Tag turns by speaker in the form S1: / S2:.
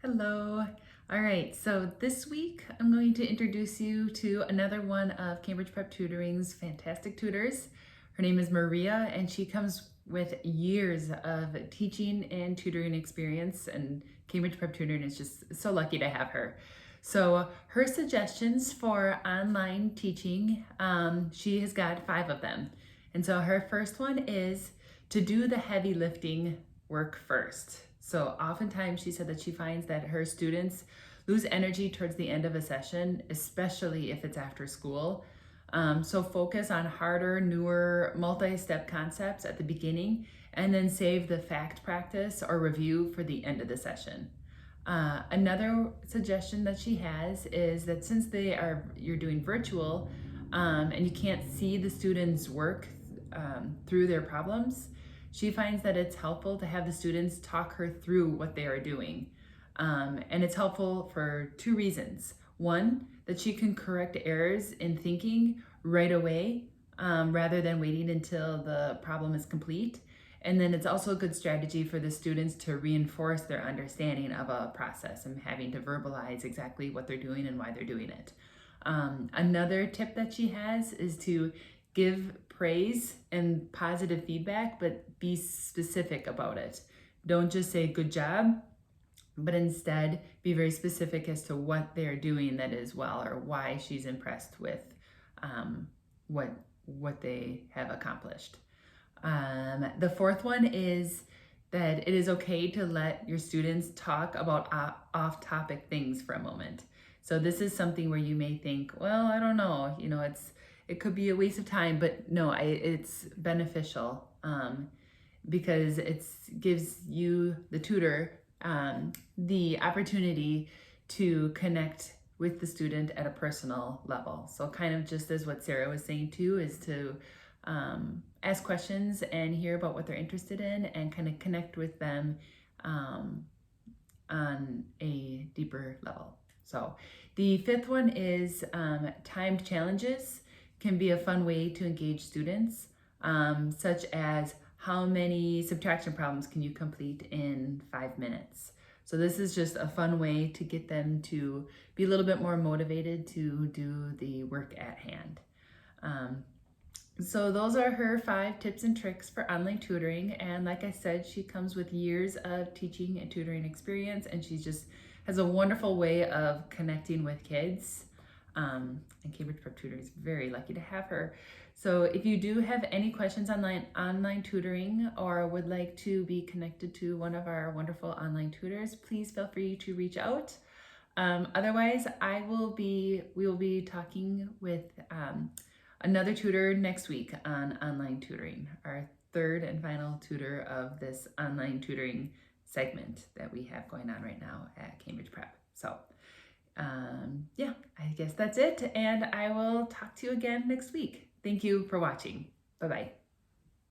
S1: Hello. All right, so this week I'm going to introduce you to another one of Cambridge Prep Tutoring's fantastic tutors. Her name is Maria, and she comes with years of teaching and tutoring experience, and Cambridge Prep Tutoring is just so lucky to have her. So her suggestions for online teaching, she has got 5 of them. And so her first one is to do the heavy lifting work first. So oftentimes she said that she finds that her students lose energy towards the end of a session, especially if it's after school. So focus on harder, newer, multi-step concepts at the beginning, and then save the fact practice or review for the end of the session. Another suggestion that she has is that since you're doing virtual and you can't see the students' work through their problems, she finds that it's helpful to have the students talk her through what they are doing. And it's helpful for 2 reasons. One, that she can correct errors in thinking right away rather than waiting until the problem is complete. And then it's also a good strategy for the students to reinforce their understanding of a process and having to verbalize exactly what they're doing and why they're doing it. Another tip that she has is to give praise and positive feedback, but be specific about it. Don't just say good job, but instead be very specific as to what they're doing that is well, or why she's impressed with what they have accomplished. The fourth one is that it is okay to let your students talk about off-topic things for a moment. So this is something where you may think, well, I don't know, it could be a waste of time, but no, it's beneficial because it gives you, the tutor, the opportunity to connect with the student at a personal level. So kind of just as what Sarah was saying too, is to ask questions and hear about what they're interested in and kind of connect with them on a deeper level. So the fifth one is timed challenges can be a fun way to engage students, such as how many subtraction problems can you complete in 5 minutes? So this is just a fun way to get them to be a little bit more motivated to do the work at hand. So those are her 5 tips and tricks for online tutoring. And like I said, she comes with years of teaching and tutoring experience, and she just has a wonderful way of connecting with kids. And Cambridge Prep Tutoring is very lucky to have her. So if you do have any questions on online tutoring, or would like to be connected to one of our wonderful online tutors, please feel free to reach out. Otherwise, we will be talking with another tutor next week on online tutoring, our 3rd and final tutor of this online tutoring segment that we have going on right now at Cambridge Prep. So yeah, I guess that's it, and I will talk to you again next week. Thank you for watching. Bye-bye.